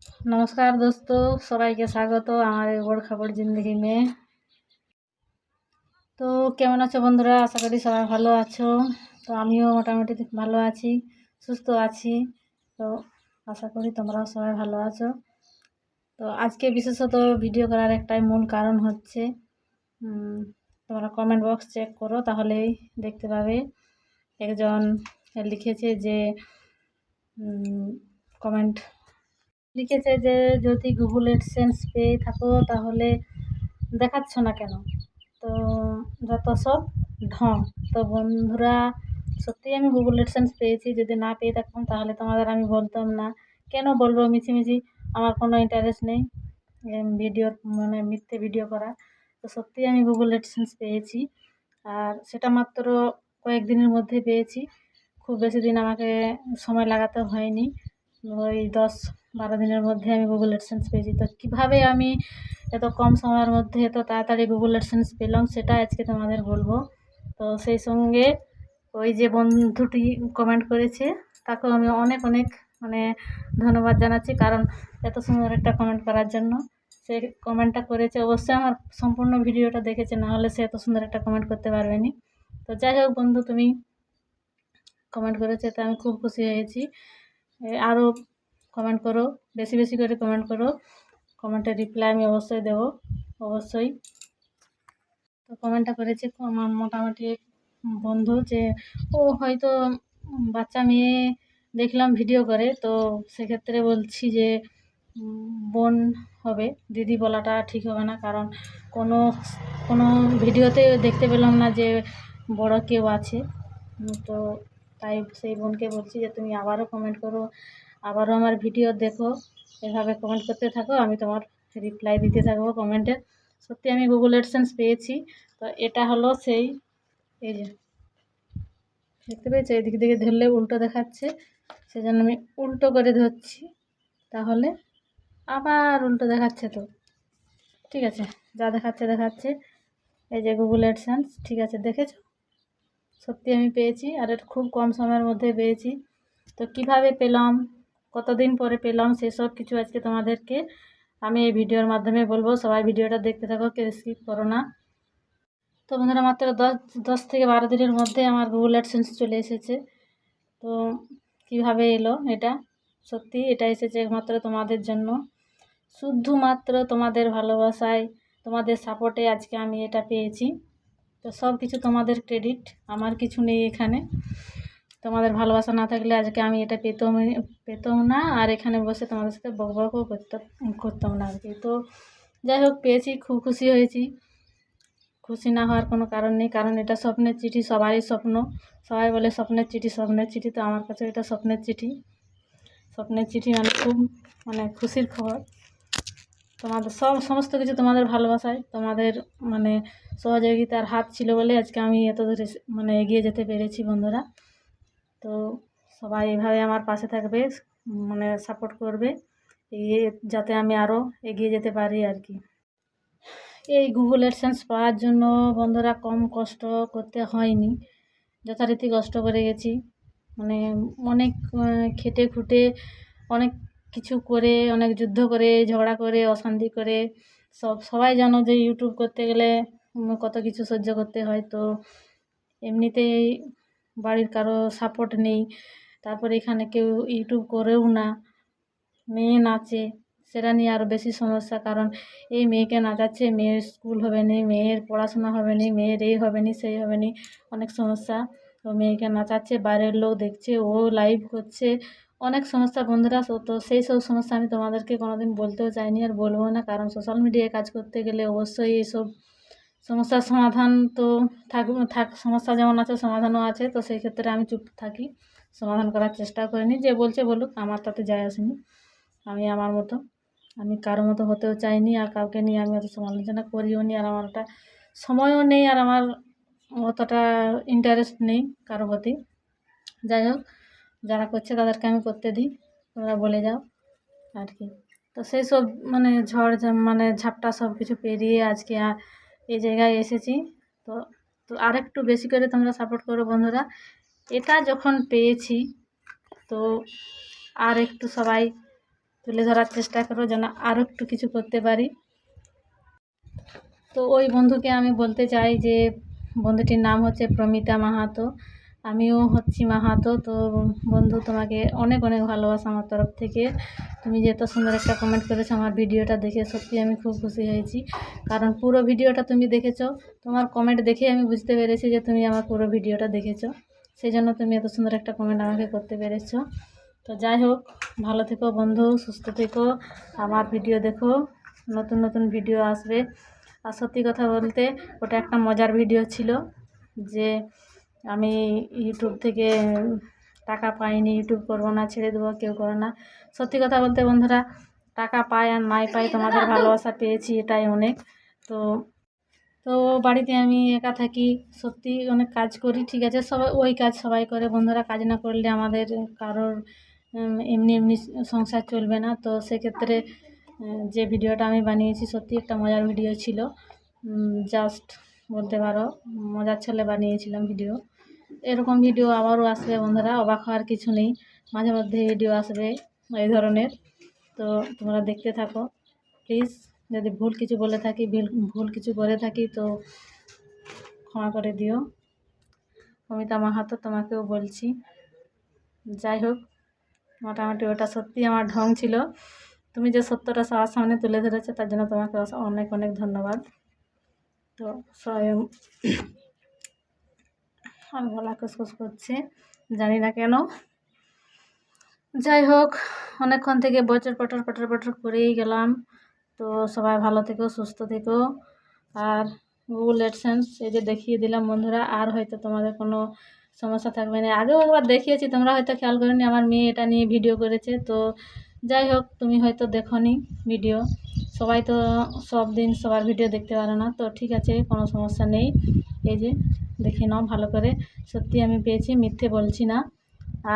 नमस्कार दोस्तों, सबाई के स्वागत हमारे बड़ खबर जिंदगी में। तो केमन आछो बंधुरा? आशा करी सबाई भालो आछो। तो आमिও मोटामुटी भालो आছি, সুস্থ আছি। তো আশা করি তোমরাও সবাই ভালো আছো। তো আজকে বিশেষত ভিডিও করার একটাই মূল কারণ হচ্ছে তোমরা কমেন্ট বক্স চেক করো, তাহলেই দেখতে পাবে একজন লিখেছে যে কমেন্ট লিখেছে যে যদি গুগল অ্যাডসেন্স পেয়ে থাকো তাহলে দেখাচ্ছ না কেন? তো যত সব ঢং। তো বন্ধুরা, সত্যিই আমি গুগল অ্যাডসেন্স পেয়েছি। যদি না পেয়ে থাকতাম তাহলে তোমাদের আমি বলতাম না। কেন বলবো মিছিমিছি? আমার কোনো ইন্টারেস্ট নেই ভিডিওর মিথ্যে ভিডিও করা। তো সত্যিই আমি গুগল অ্যাডসেন্স পেয়েছি, আর সেটা মাত্র কয়েকদিনের মধ্যে পেয়েছি। খুব বেশি দিন আমাকে সময় লাগাতে হয়নি, ওই 10-12 দিনের মধ্যে আমি গুগল অ্যাডসেন্স পেয়েছি। তো কীভাবে আমি এত কম সময়ের মধ্যে এত তাড়াতাড়ি গুগল অ্যাডসেন্স পেলাম সেটা আজকে তোমাদের বলবো। তো সেই সঙ্গে ওই যে বন্ধুটি কমেন্ট করেছে তাকেও আমি অনেক অনেক ধন্যবাদ জানাচ্ছি, কারণ এত সুন্দর একটা কমেন্ট করার জন্য। সে কমেন্টটা করেছে, অবশ্যই আমার সম্পূর্ণ ভিডিওটা দেখেছে, না হলে সে এত সুন্দর একটা কমেন্ট করতে পারবেনি। তো যাই হোক বন্ধু, তুমি কমেন্ট করেছে তো আমি খুব খুশি হয়েছি। আরও কমেন্ট করো, বেশি বেশি করে কমেন্ট করো। কমেন্টের রিপ্লাই আমি অবশ্যই দেবো, অবশ্যই। তো কমেন্টটা করেছে আমার মোটামুটি বন্ধু, যে ও হয়তো বাচ্চা মেয়ে দেখলাম ভিডিও করে, তো সেক্ষেত্রে বলছি যে বোন হবে, দিদি বলাটা ঠিক হবে না, কারণ কোনো কোনো ভিডিওতে দেখতে পেলাম না যে বড় কেউ আছে। তো তাই সেই বোনকে বলছি যে তুমি আবারও কমেন্ট করো, আবারও আমার ভিডিও দেখো, এভাবে কমেন্ট করতে থাকো, আমি তোমার রিপ্লাই দিতে থাকবো কমেন্টের। সত্যি আমি গুগল অ্যাডসেন্স পেয়েছি। তো এটা হলো সেই, এই যে দেখতে পেয়েছো, এদিক থেকে ধরলে উল্টো দেখাচ্ছে, সেজন্য আমি উল্টো করে ধরছি, তাহলে আবার উল্টো দেখাচ্ছে। তো ঠিক আছে, যা দেখাচ্ছে দেখাচ্ছে। এই যে গুগল অ্যাডসেন্স, ঠিক আছে, দেখেছো? সত্যি আমি পেয়েছি, আর এটা খুব কম সময়ের মধ্যে পেয়েছি। তো কিভাবে পেলাম, কতদিন পরে পেলাম, সেসব কিছু আজকে তোমাদেরকে আমি এই ভিডিওর মাধ্যমে বলবো। সবাই ভিডিওটা দেখতে থাকো, কেউ স্কিপ করো না। তো বন্ধুরা, মাত্র 10 থেকে 12 দিনের মধ্যে আমার গুগল অ্যাডসেন্স চলে এসেছে। তো কিভাবে এলো এটা? সত্যি এটা এসেছে একমাত্র তোমাদের জন্য, শুধুমাত্র তোমাদের ভালোবাসায়, তোমাদের সাপোর্টে আজকে আমি এটা পেয়েছি। তো সব কিছু তোমাদের ক্রেডিট, আমার কিছু নেই এখানে। তোমাদের ভালোবাসা না থাকলে আজকে আমি এটা পেতাম না, আর এখানে বসে তোমাদের সাথে বকবকও করতাম না আর কি। তো যাই হোক, পেয়েছি, খুব খুশি হয়েছি। খুশি না হওয়ার কোনো কারণ নেই, কারণ এটা স্বপ্নের চিঠি, সবারই স্বপ্ন। সবাই বলে স্বপ্নের চিঠি, স্বপ্নের চিঠি, তো আমার কাছে এটা স্বপ্নের চিঠি। স্বপ্নের চিঠি খুব খুশির খবর। তোমাদের সমস্ত কিছু তোমাদের ভালোবাসায়, তোমাদের সহযোগিতার হাত ছিল বলে আজকে আমি এত দূর এগিয়ে যেতে পেরেছি বন্ধুরা। তো সবাই এভাবে আমার পাশে থাকবে, সাপোর্ট করবে, যাতে আমি আরও এগিয়ে যেতে পারি আর কি। এই গুগল অ্যাডসেন্স পাওয়ার জন্য বন্ধুরা কম কষ্ট করতে হয়নি, যথারীতি কষ্ট করে গেছি। অনেক খেটে খুঁটে, অনেক কিছু করে, অনেক যুদ্ধ করে, ঝগড়া করে, অশান্তি করে, সবাই জানো যে ইউটিউব করতে গেলে কত কিছু সহ্য করতে হয়। তো এমনিতেই বাড়ির কারো সাপোর্ট নেই, তারপরে এখানে কেউ ইউটিউব করেও না, মেয়ে নাচে, সেটা নিয়ে আরও বেশি সমস্যা, কারণ এই মেয়েকে নাচাচ্ছে, মেয়ের স্কুল হবে না, মেয়ের পড়াশোনা হবে না, মেয়ের এই হবে না, সেই হবে না, অনেক সমস্যা। তো মেয়েকে নাচাচ্ছে, বাইরের লোক দেখছে, ও লাইভ করছে, অনেক সমস্যা বন্ধুরা। তো সেই সব সমস্যা আমি তোমাদেরকে কোনোদিন বলতেও চাইনি, আর বলবো না, কারণ সোশ্যাল মিডিয়ায় কাজ করতে গেলে অবশ্যই এইসব সমস্যার সমাধান তো সমস্যা যেমন আছে সমাধানও আছে। তো সেই ক্ষেত্রে আমি চুপ থাকি, সমাধান করার চেষ্টা করিনি, যে বলছে বলুক, আমার তাতে যায় আসেনি। আমি আমার মতো, আমি কারো মতো হতেও চাইনি, আর কাউকে নিয়ে আমি অত সমালোচনা করিও নি, আর আমার ওটা সময়ও নেই, আর আমার অতটা ইন্টারেস্ট নেই কারো প্রতি। যাই হোক, যারা করছে তাদেরকে আমি করতে দিই, তোমরা বলে যাও আর কি। তো সেই সব ঝড় ঝাপটা সব কিছু পেরিয়ে আজকে এই জায়গায় এসেছি। তো তো আরেকটু বেশি করে তোমরা সাপোর্ট করো বন্ধুরা। এটা যখন পেয়েছি, তো আর একটু সবাই তুলে ধরার চেষ্টা করো, যেন আরও একটু কিছু করতে পারি। তো ওই বন্ধুকে আমি বলতে চাই যে বন্ধুটির নাম হচ্ছে প্রমিতা মাহাতো, আমিও হচ্ছি মাহাতো। তো বন্ধু, তোমাকে অনেক অনেক ভালোবাসা আমার তরফ থেকে। তুমি যে এত সুন্দর একটা কমেন্ট করেছো আমার ভিডিওটা দেখে, সত্যি আমি খুব খুশি হয়েছি। কারণ পুরো ভিডিওটা তুমি দেখেছো, তোমার কমেন্ট দেখে আমি বুঝতে পেরেছি যে তুমি আমার পুরো ভিডিওটা দেখেছো, সেই জন্য তুমি এত সুন্দর একটা কমেন্ট আমাকে করতে পেরেছো। তো যাই হোক, ভালো থেকো বন্ধু, সুস্থ থেকো, আমার ভিডিও দেখো, নতুন নতুন ভিডিও আসবে। আর সত্যি কথা বলতে ওটা একটা মজার ভিডিও ছিল, যে আমি ইউটিউব থেকে টাকা পাইনি, ইউটিউব করবো না, ছেড়ে দেবো, কেউ করে না। সত্যি কথা বলতে বন্ধুরা, টাকা পাই আর নাই পাই, তোমাদের ভালোবাসা পেয়েছি, এটাই অনেক। তো তো বাড়িতে আমি একা থাকি, সত্যি অনেক কাজ করি, ঠিক আছে, সবাই ওই কাজ সবাই করে বন্ধুরা, কাজ না করলে আমাদের কারোর এমনি এমনি সংসার চলবে না। তো সেক্ষেত্রে যে ভিডিওটা আমি বানিয়েছি সত্যি একটা মজার ভিডিও ছিল, জাস্ট বলতে পারো মজার ছলে বানিয়েছিলাম ভিডিও। এরকম ভিডিও আবারও আসবে বন্ধুরা, অবাক হওয়ার কিছু নেই, মাঝে মধ্যে ভিডিও আসবে এই ধরনের। তো তোমরা দেখতে থাকো প্লিজ। যদি ভুল কিছু বলে থাকি, ভুল কিছু করে থাকি তো ক্ষমা করে দিও। প্রমিতা মাহাতো তোমাকেও বলছি। যাই হোক, মোটামুটি ওটা সত্যি আমার ঢং ছিল, তুমি যে সত্যটা সবার সামনে তুলে ধরেছো তার জন্য তোমাকে অনেক অনেক ধন্যবাদ। তো স্বয়ং আর গলা কুসকুস করছে, জানি না কেন। যাই হোক, অনেকক্ষণ থেকে বচর পটর পটর পটর করেই গেলাম। তো সবাই ভালো থেকো, সুস্থ থেকো। আর গুগল অ্যাডসেন্স এই যে দেখিয়ে দিলাম বন্ধুরা, আর হয়তো তোমাদের কোনো সমস্যা থাকবে না। আগেও একবার দেখিয়েছি, তোমরা হয়তো খেয়াল করেনি, আমার মেয়ে এটা নিয়ে ভিডিও করেছে। তো যাই হোক, তুমি হয়তো দেখোনি ভিডিও, সবাই তো সব দিন সবার ভিডিও দেখতে পারে না, তো ঠিক আছে, কোনো সমস্যা নেই। এই যে দেখে নাও ভালো করে, সত্যি আমি পেয়েছি, মিথ্যে বলছি না।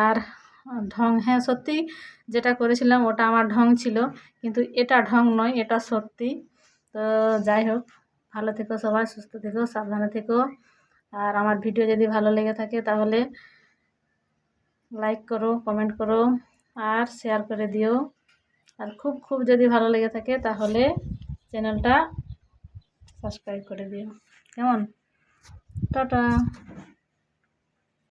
আর ঢং, হ্যাঁ সত্যি যেটা করেছিলাম ওটা আমার ঢং ছিল, কিন্তু এটা ঢং নয়, এটা সত্যি। তো যাই হোক, ভালো থেকো সবাই, সুস্থ থেকো, সাবধানে থেকো। আর আমার ভিডিও যদি ভালো লেগে থাকে তাহলে লাইক করো, কমেন্ট করো আর শেয়ার করে দিও। আর খুব খুব যদি ভালো লেগে থাকে তাহলে চ্যানেলটা সাবস্ক্রাইব করে দিও, কেমন? টাটা।